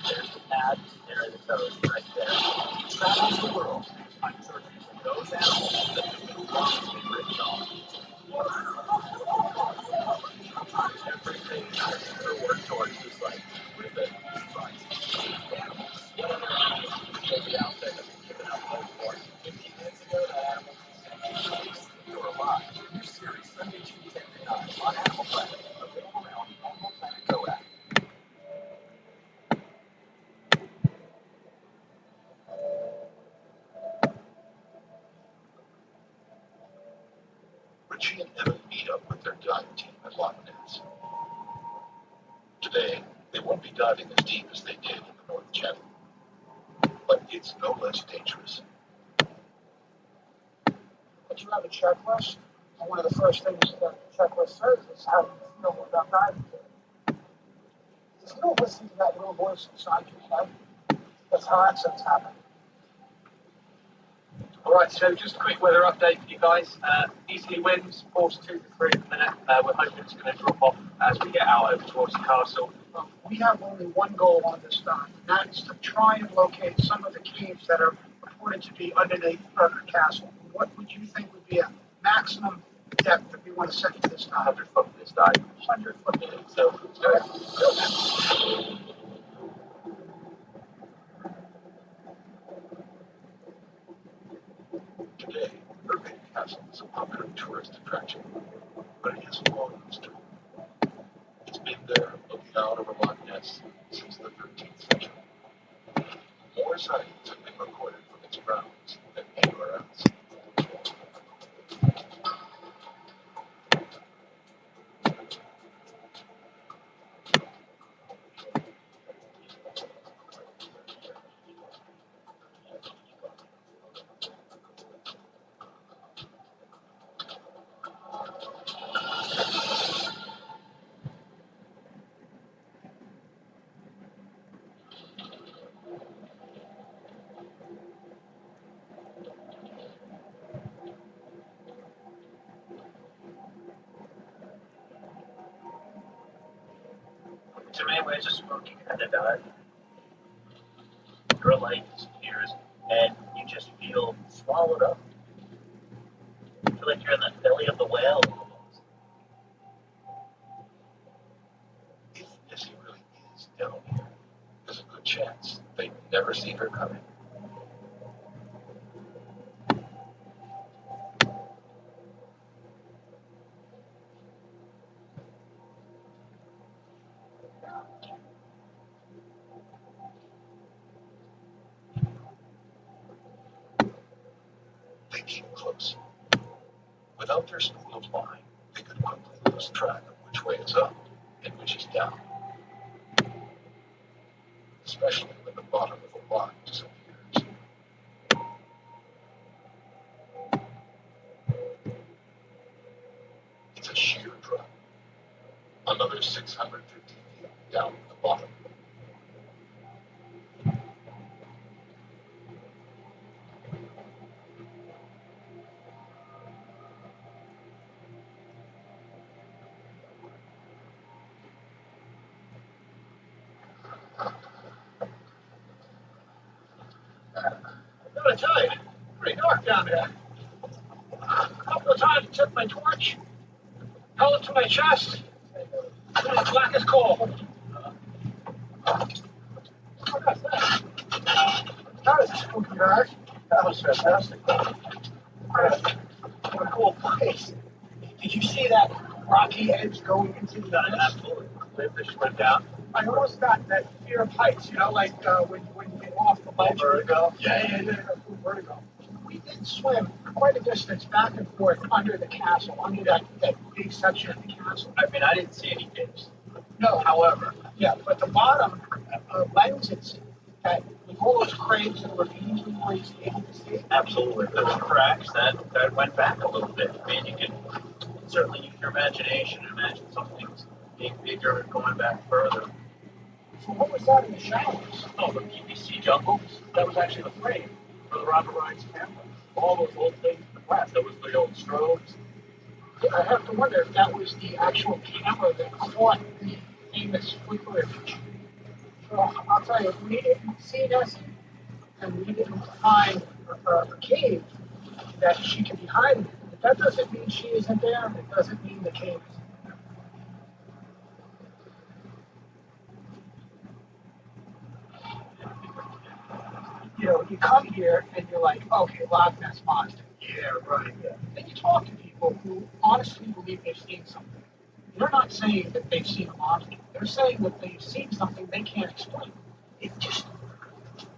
There's the pad, there are the toes right there. He travels the world, unearthing those animals that have been long been written off. Sometimes everything has to work towards this, like, with it. But animals, whatever it is, maybe out there have been given up hope for. 15 minutes ago, that animal said, "You're alive." New series Sunday, Tuesday, and 9 on Animal Planet. Available now on the Animal Planet Go app. Richie and Evan meet up with their diving team at Loch Ness. Today, they won't be diving as deep as they did in the North Channel, but it's no less dangerous. But you have a checklist, and one of the first things that the checklist says is how do you feel about diving. If you don't listen to that little voice inside your head, that's how accidents happen. All right, so just a quick weather update for you guys. Easterly winds, 4 to 2 to 3 at the minute. We're hoping it's going to drop off as we get out over towards the castle. We have only one goal on this dive, and that is to try and locate some of the caves that are reported to be underneath Burger Castle. What would you think would be a maximum depth that we want to set for this dive? 100 foot for this dive. 100 foot. So let's do it. Today, Burbank Castle is a popular tourist attraction, but it has a long history. It's been there looking out over Loch Ness since the 13th century. More sightings have been recorded from its grounds than anywhere else. To me, we're just smoking at the dive. Your light disappears, and you just feel swallowed up. You feel like you're in the belly of the whale almost. If Nessie really is down here, there's a good chance they've never seen her coming. They came close. Without their spool of line, they could quickly lose track of which way is up and which is down, especially when the bottom of the lock disappears. It's a sheer drop, another 650 feet down to the bottom. I gotta tell you, pretty dark down there. A couple of times I took my torch, held it to my chest, and it's black as coal. What was that? That was a spooky dive. That was fantastic. What a cool place. Did you see that rocky edge going into the abyss? Absolutely. The fish went down. I almost got that fear of heights, you know, like when you get off the ledge. Vertigo. Yeah, vertigo. We did swim quite a distance back and forth under the castle, under that big section of the castle. I mean, I didn't see any caves. No, However, yeah, but the bottom lends it that with all those cranes and ravines we were able to see. absolutely, there were cracks that went back a little bit. I mean, you can certainly use your imagination and imagine some things being bigger and going back further. So what was that in the shallows? Oh, the PVC jungles, that was actually the frame for the Robert Ryan's camera. All those old things in the past, that was the old strobes. I have to wonder if that was the actual camera that caught the famous flipper image. Well, I'll tell you, we didn't see Nessie, and we didn't find a cave that she can be hiding in. But that doesn't mean she isn't there. It doesn't mean the cave isn't there. You know, you come here and you're like, okay, Loch Ness Monster. Yeah, right. Yeah. Then you talk to people who honestly believe they've seen something. They're not saying that they've seen a monster. They're saying that they've seen something they can't explain. It just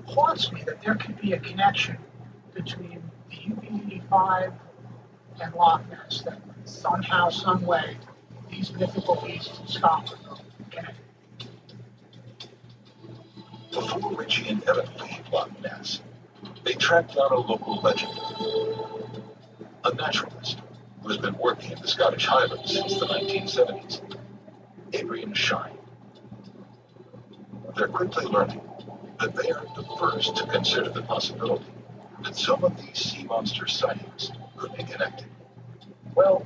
haunts me that there could be a connection between the UP85 and Loch Ness, that somehow, some way, these mythical beasts in Scotland are connected. Before Richie and Evan leave Loch Ness, they track down a local legend, a naturalist who has been working in the Scottish Highlands since the 1970s, Adrian Shine. They're quickly learning that they aren't the first to consider the possibility that some of these sea monster sightings could be connected. Well,